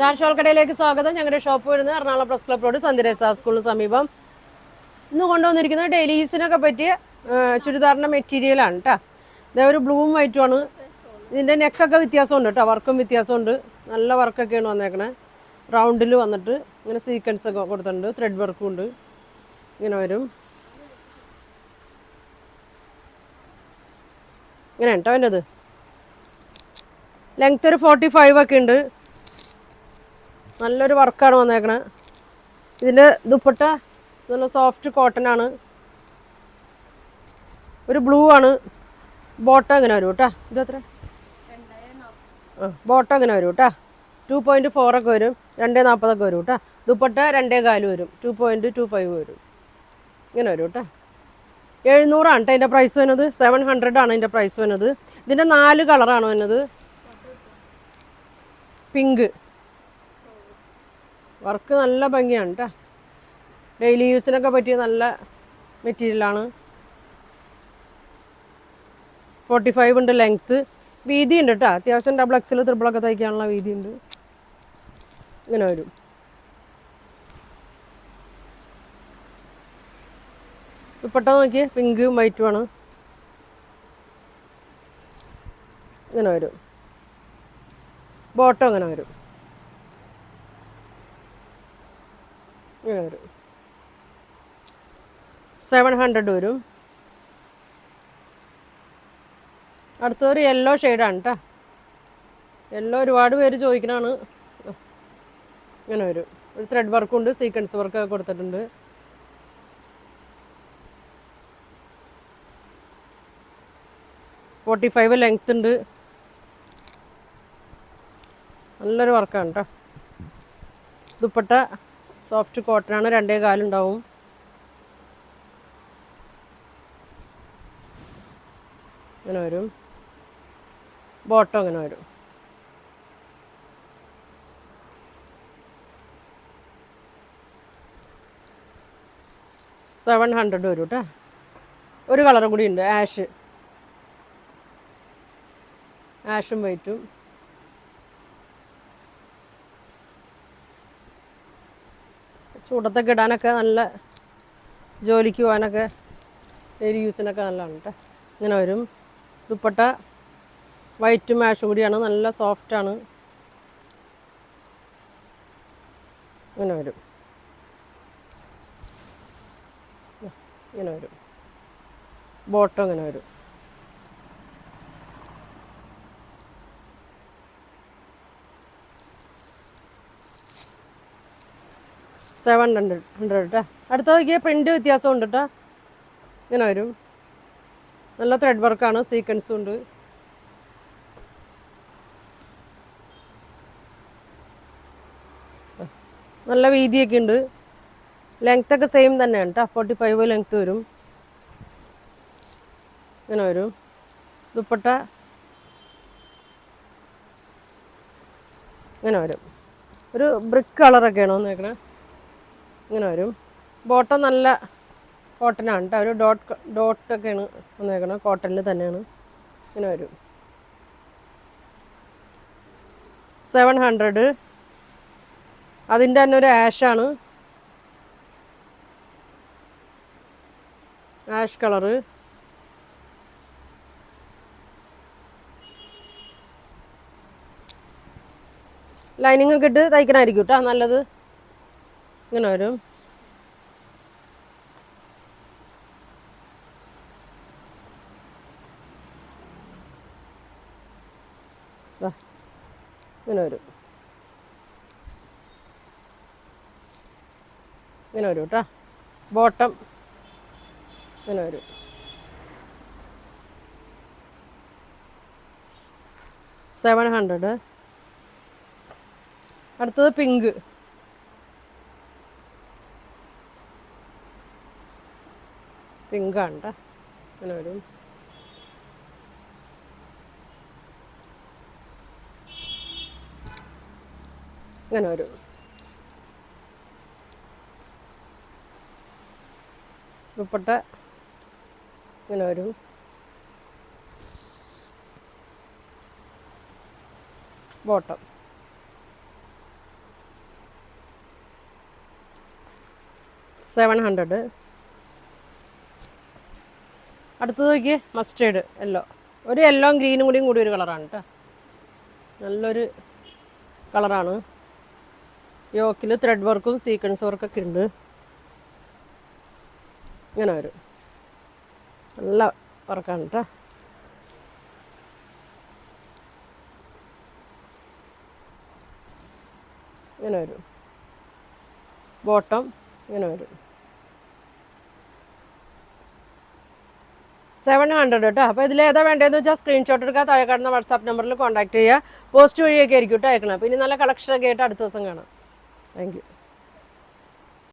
Star shawl കടയിലേക്ക് സ്വാഗതം. ഞങ്ങളുടെ ഷോപ്പ് വരുന്നത് എറണാകുളം പ്രസ് ക്ലബ് റോഡ് സന്ധ്യരേസ സ്കൂളിന് സമീപം. ഇന്ന് കൊണ്ടുവന്നിരിക്കുന്നത് ഡെയിലി യൂസിനൊക്കെ പറ്റിയ ചുരിദാറിൻ്റെ മെറ്റീരിയലാണ് കേട്ടോ. ഇതേ ഒരു ബ്ലൂവും വൈറ്റുമാണ്. ഇതിൻ്റെ നെക്കൊക്കെ വ്യത്യാസമുണ്ട് കേട്ടോ, വർക്കും വ്യത്യാസമുണ്ട്. നല്ല വർക്കൊക്കെയാണ് വന്നേക്കണേ. റൗണ്ടിൽ വന്നിട്ട് ഇങ്ങനെ സീക്വൻസ് ഒക്കെ കൊടുത്തിട്ടുണ്ട്, ത്രെഡ് വർക്കും ഉണ്ട്. ഇങ്ങനെ വരും, ഇങ്ങനെ കേട്ടോ. അതിൻ്റെ അത് ലെങ്ത് ഒരു 45 ഒക്കെ ഉണ്ട്. നല്ലൊരു വർക്കാണ് വന്നേക്കണേ. ഇതിൻ്റെ ദുപ്പട്ട നല്ല സോഫ്റ്റ് കോട്ടൺ ആണ്. ഒരു ബ്ലൂ ആണ്. ബോട്ടം ഇങ്ങനെ വരും കേട്ടോ. ഇതെത്ര? ബോട്ടം ഇങ്ങനെ വരും കേട്ടോ. 2.4 ഒക്കെ വരും, 2.40 ഒക്കെ വരും കേട്ടോ. ദുപ്പട്ട 2.25 വരും, 2.25 വരും. ഇങ്ങനെ വരും കേട്ടോ. 700 ആണ് കേട്ടോ അതിൻ്റെ പ്രൈസ് വരുന്നത്. 700 ആണ് ഇതിൻ്റെ പ്രൈസ് വരുന്നത്. ഇതിൻ്റെ 4 കളറാണ് വരുന്നത്. പിങ്ക് വർക്ക് നല്ല ഭംഗിയാണ് കേട്ടോ. ഡെയിലി യൂസിനൊക്കെ പറ്റിയ നല്ല മെറ്റീരിയലാണ്. 45 ഉണ്ട് ലെങ്ത്ത്. വീതി ഉണ്ട് കേട്ടോ. അത്യാവശ്യം ഡബിൾ എക്സിൽ ത്രിബിളൊക്കെ തയ്ക്കാനുള്ള വീതി ഉണ്ട്. ഇങ്ങനെ വരും. ദുപ്പട്ട നോക്കിയേ, പിങ്കും വൈറ്റുമാണ്. ഇങ്ങനെ വരും. ബോട്ടം ഇങ്ങനെ വരും. ഇങ്ങനെ വരും. 700 വരും. അടുത്തൊരു യെല്ലോ ഷെയ്ഡാണ് കേട്ടോ. യെല്ലോ ഒരുപാട് പേര് ചോദിക്കണതാണ്. ഇങ്ങനെ വരും. ഒരു ത്രെഡ് വർക്കുണ്ട്, സീക്വൻസ് വർക്കൊക്കെ കൊടുത്തിട്ടുണ്ട്. .45 ലെങ്ത് ഉണ്ട്. നല്ലൊരു വർക്കാണ് കേട്ടോ. ദുപ്പട്ട സോഫ്റ്റ് കോട്ടനാണ്, 2.25 ഉണ്ടാവും. ഇങ്ങനെ വരും. ബോട്ടം ഇങ്ങനെ വരും. $700 വരും കേട്ടോ. ഒരു കളറും കൂടി ഉണ്ട്, ആഷും വൈറ്റും. ചൂടത്തൊക്കെ ഇടാനൊക്കെ നല്ല, ജോലിക്ക് പോകാനൊക്കെ ഡെയിലി യൂസിനൊക്കെ നല്ലതാണ് കേട്ടോ. ഇങ്ങനെ വരും. ദുപ്പട്ട വൈറ്റും ആഷും കൂടിയാണ്, നല്ല സോഫ്റ്റാണ്. ഇങ്ങനെ വരും. ഇങ്ങനെ വരും. ബോട്ടം ഇങ്ങനെ വരും. $700 കേട്ടോ. അടുത്ത നോക്കിയാൽ പ്രിൻ്റ് വ്യത്യാസം ഉണ്ട് കേട്ടോ. ഇങ്ങനെ വരും. നല്ല ത്രെഡ് വർക്കാണ്, സീക്വൻസും ഉണ്ട്. നല്ല വീതിയൊക്കെ ഉണ്ട്. ലെങ്ത്തൊക്കെ സെയിം തന്നെയാണ് കേട്ടോ. 45 ലെങ്ത്ത് വരും. ഇങ്ങനെ വരും. ദുപ്പട്ട ഇങ്ങനെ വരും. ഒരു ബ്രിക്ക് കളറൊക്കെയാണ് വന്നേക്കണേ. ഇങ്ങനെ വരും. ബോട്ടം നല്ല കോട്ടനാണ് കേട്ടോ. ഒരു ഡോട്ടൊക്കെയാണ് വന്നേക്കണത്, കോട്ടണിൽ തന്നെയാണ്. ഇങ്ങനെ വരും. 700. അതിൻ്റെ തന്നെ ഒരു ആഷാണ്, ആഷ് കളറ്. ലൈനിങ് ഒക്കെ ഇട്ട് തയ്ക്കണമായിരിക്കും കേട്ടോ നല്ലത്. ഇങ്ങനെ വരും. ഇങ്ങനെ വരും. ഇങ്ങനെ വരും കേട്ടോ. ബോട്ടം ഇങ്ങനെ വരും. $700. അടുത്തത് പിങ്ക്. പിങ്കാണ് കേട്ടോ. ഇങ്ങനെ വരും. ഇങ്ങനെ വരും. ദുപ്പട്ട ഇങ്ങനെ വരും. ബോട്ടം 700. അടുത്തത് നോക്കിയേ, മസ്റ്റേർഡ് യെല്ലോ. ഒരു യെല്ലോയും ഗ്രീനും കൂടി ഒരു കളറാണ് കേട്ടോ. നല്ലൊരു കളറാണ്. യോക്കിൽ ത്രെഡ് വർക്കും സീക്വൻസ് വർക്കൊക്കെ ഉണ്ട്. ഇങ്ങനെ വരും, നല്ല വർക്കാണ് കേട്ടോ. ഇങ്ങനെ വരും. ബോട്ടം ഇങ്ങനെ വരും. 700 കേട്ടോ. അപ്പോൾ ഇതിൽ ഏതാ വേണ്ടതെന്ന് വെച്ചാൽ സ്ക്രീൻഷോട്ട് എടുക്കുക, താഴെ കാണുന്ന വാട്സാപ്പ് നമ്പറിൽ കോൺടാക്ട് ചെയ്യുക. പോസ്റ്റ് വഴിയൊക്കെ ആയിരിക്കും കേട്ടോ അയക്കണം. അപ്പോൾ ഇനി നല്ല കളക്ഷനൊക്കെ ആയിട്ട് അടുത്ത ദിവസം കാണാം. Thank you.